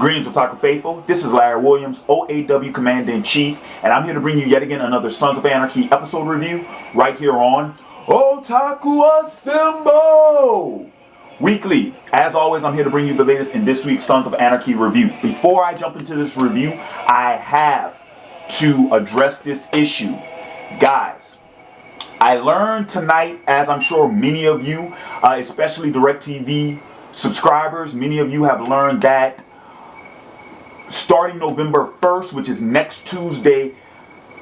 Greetings, Otaku Faithful. This is Larry Williams, OAW Commander-in-Chief, and I'm here to bring you yet again another Sons of Anarchy episode review right here on Otaku Assemble! Weekly. As always, I'm here to bring you the latest in this week's Sons of Anarchy review. Before I jump into this review, I have to address this issue. Guys, I learned tonight, as I'm sure many of you, especially DirecTV subscribers, many of you have learned that starting November 1st, which is next Tuesday,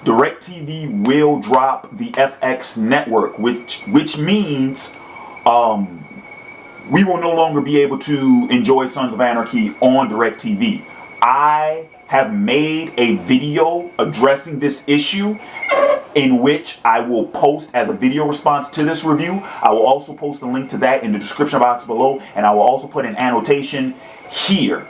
DirecTV will drop the FX network, which means we will no longer be able to enjoy Sons of Anarchy on DirecTV. I have made a video addressing this issue in which I will post as a video response to this review. I will also post a link to that in the description box below, and I will also put an annotation here.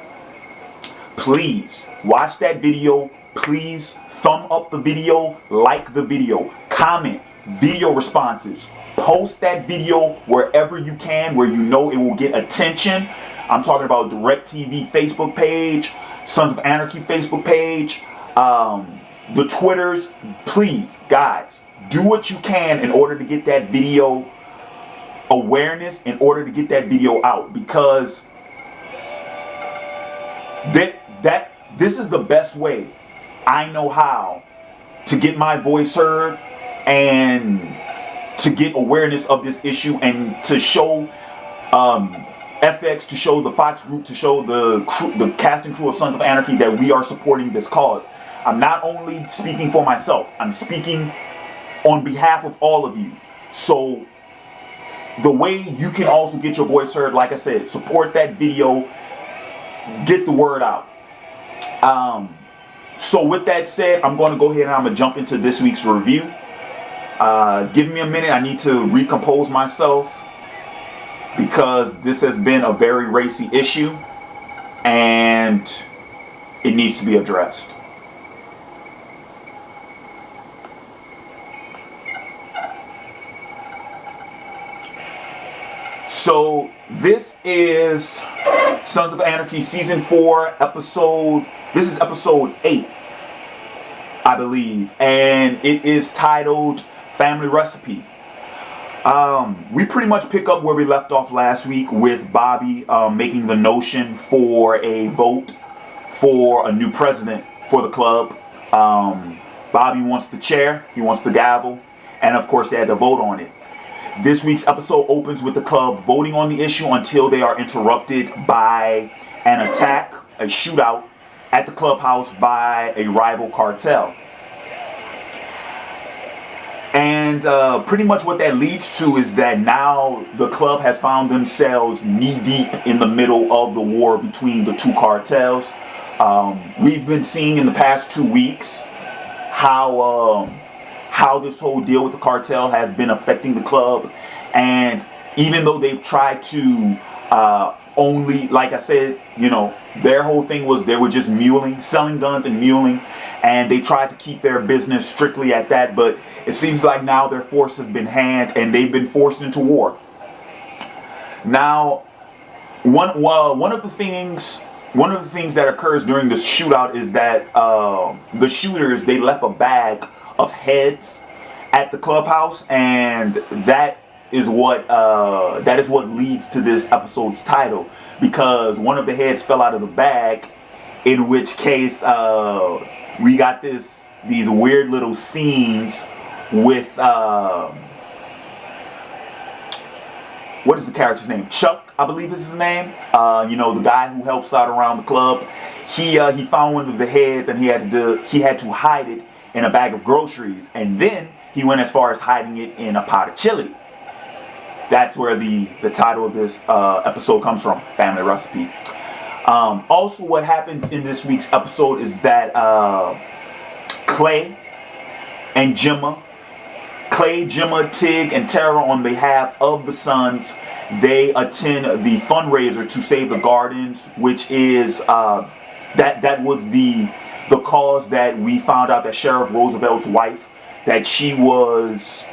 Please watch that video. Please thumb up the video, like the video, comment, video responses. Post that video wherever you can, where you know it will get attention. I'm talking about DirecTV Facebook page, Sons of Anarchy Facebook page, the Twitters. Please, guys, do what you can in order to get that video awareness, in order to get that video out, because this is the best way I know how to get my voice heard and to get awareness of this issue, and to show FX, to show the Fox group, to show the cast and crew of Sons of Anarchy that we are supporting this cause. I'm not only speaking for myself, I'm speaking on behalf of all of you. So the way you can also get your voice heard, like I said, support that video, get the word out. So with that said, I'm going to go ahead and I'm going to jump into this week's review. Give me a minute. I need to recompose myself, because this has been a very racy issue and it needs to be addressed. So this is Sons of Anarchy Season 4 episode. This is episode 8, I believe, and it is titled Family Recipe. We pretty much pick up where we left off last week with Bobby making the notion for a vote for a new president for the club. Bobby wants the chair, he wants the gavel, and of course they had to vote on it. This week's episode opens with the club voting on the issue until they are interrupted by an attack, a shootout at the clubhouse by a rival cartel. And pretty much what that leads to is that now the club has found themselves knee-deep in the middle of the war between the two cartels. We've been seeing in the past 2 weeks how this whole deal with the cartel has been affecting the club. And even though they've tried to only, like I said, you know, their whole thing was they were just muling, selling guns and muling, and they tried to keep their business strictly at that, but it seems like now their force has been hand and they've been forced into war. Now, one of the things that occurs during this shootout is that the shooters, they left a bag of heads at the clubhouse, and that is what leads to this episode's title, because one of the heads fell out of the bag, in which case we got these weird little scenes with what is the character's name? Chuck, I believe is his name. You know, the guy who helps out around the club. He found one of the heads, and he had to hide it in a bag of groceries, and then he went as far as hiding it in a pot of chili. That's where the title of this episode comes from, Family Recipe. Also, what happens in this week's episode is that Clay, Gemma, Tig, and Tara, on behalf of the Sons, they attend the fundraiser to save the gardens, which is that was the cause that we found out that Sheriff Roosevelt's wife, that she was,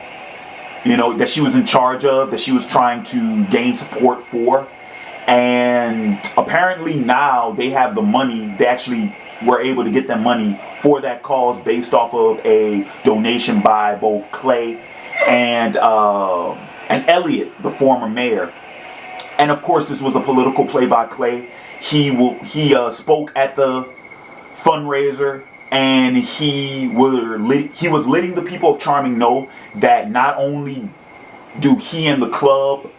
you know, that she was in charge of, that she was trying to gain support for. And apparently now they have the money. They actually were able to get that money for that cause based off of a donation by both Clay and Elliot, the former mayor. And of course, this was a political play by Clay. He spoke at the fundraiser, and he was letting the people of Charming know that not only do he and the club,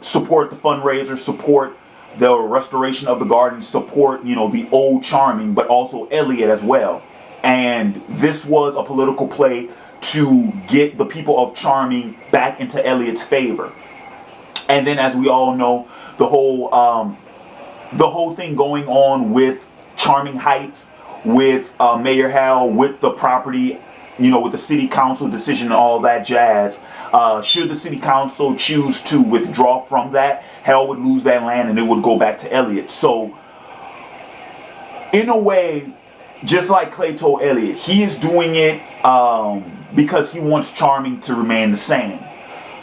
support the fundraiser, support the restoration of the garden, support, the old Charming, but also Elliot as well. And this was a political play to get the people of Charming back into Elliot's favor. And then, as we all know, the whole thing going on with Charming Heights, with Mayor Hal, with the property, with the city council decision and all that jazz. Should the city council choose to withdraw from that, Hal would lose that land and it would go back to Elliot. So, in a way, just like Clay told Elliot, he is doing it because he wants Charming to remain the same.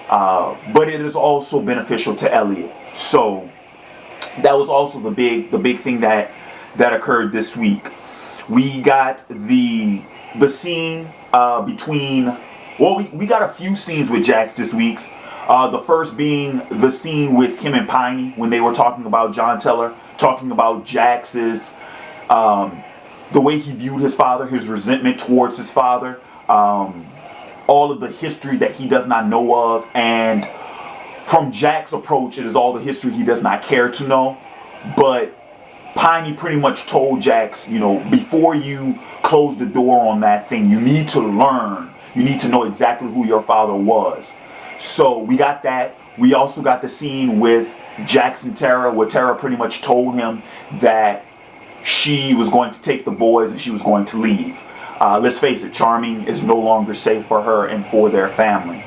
But it is also beneficial to Elliot. So that was also the big thing that occurred this week. We got the scene between, we got a few scenes with Jax this week. The first being the scene with him and Piney when they were talking about John Teller, talking about Jax's the way he viewed his father, his resentment towards his father, all of the history that he does not know of, and from Jack's approach, it is all the history he does not care to know. But Piney pretty much told Jax, before you close the door on that thing, you need to learn. You need to know exactly who your father was. So we got that. We also got the scene with Jax and Tara, where Tara pretty much told him that she was going to take the boys and she was going to leave. Let's face it, Charming is no longer safe for her and for their family.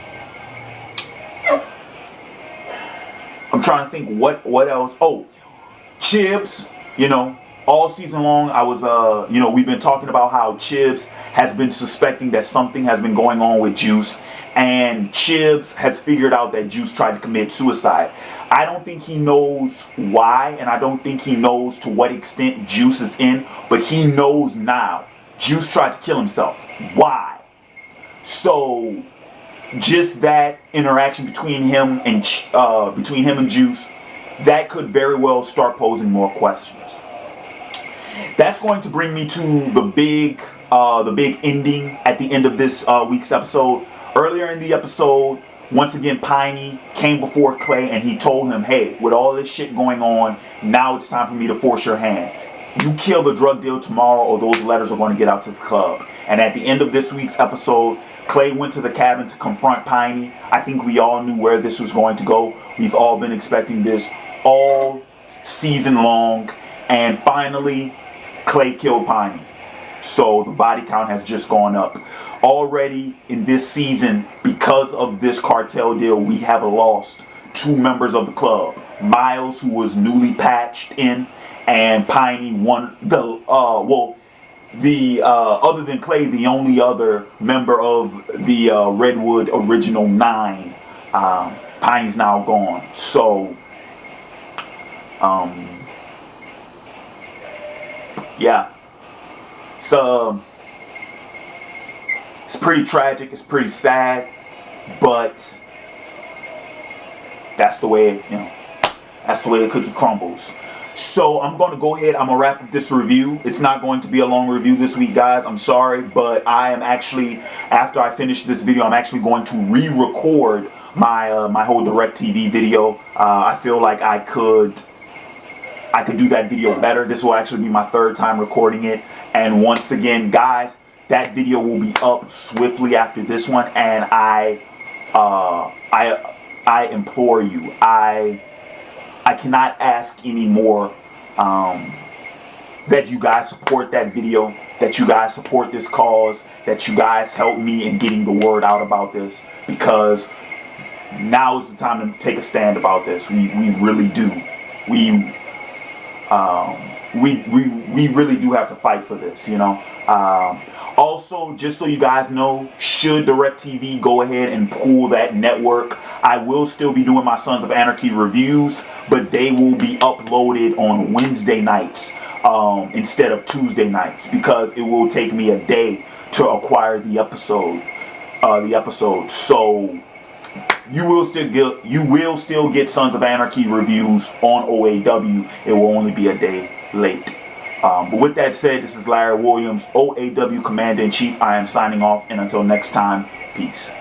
I'm trying to think what else. Oh, Chibs, all season long I was, we've been talking about how Chibs has been suspecting that something has been going on with Juice. And Chibs has figured out that Juice tried to commit suicide. I don't think he knows why, and I don't think he knows to what extent Juice is in, but he knows now. Juice tried to kill himself. Why? So just that interaction between him and Juice, that could very well start posing more questions. That's going to bring me to the big ending at the end of this week's episode. Earlier in the episode, once again, Piney came before Clay and he told him, hey, with all this shit going on, now it's time for me to force your hand. You kill the drug deal tomorrow or those letters are going to get out to the club. And at the end of this week's episode, Clay went to the cabin to confront Piney. I think we all knew where this was going to go. We've all been expecting this all season long. And finally, Clay killed Piney. So the body count has just gone up. Already in this season, because of this cartel deal, we have lost 2 members of the club. Miles, who was newly patched in, and Piney, other than Clay, the only other member of the Redwood Original 9. Piney's now gone. So, yeah. So, it's pretty tragic, it's pretty sad, but that's the way, that's the way the cookie crumbles. So I'm going to go ahead, I'm going to wrap up this review. It's not going to be a long review this week, guys. I'm sorry, but I am actually, after I finish this video, I'm actually going to re-record my whole DirecTV video. I feel like I could do that video better. This will actually be my 3rd time recording it. And once again, guys, that video will be up swiftly after this one, and I implore you, I cannot ask anymore that you guys support that video, that you guys support this cause, that you guys help me in getting the word out about this, because now is the time to take a stand about this. We really do. We really do have to fight for this, you know. Also, just so you guys know, should DirecTV go ahead and pull that network, I will still be doing my Sons of Anarchy reviews, but they will be uploaded on Wednesday nights instead of Tuesday nights, because it will take me a day to acquire the episode. So you will still get Sons of Anarchy reviews on OAW. It will only be a day late. But with that said, this is Larry Williams, OAW Commander-in-Chief. I am signing off, and until next time, peace.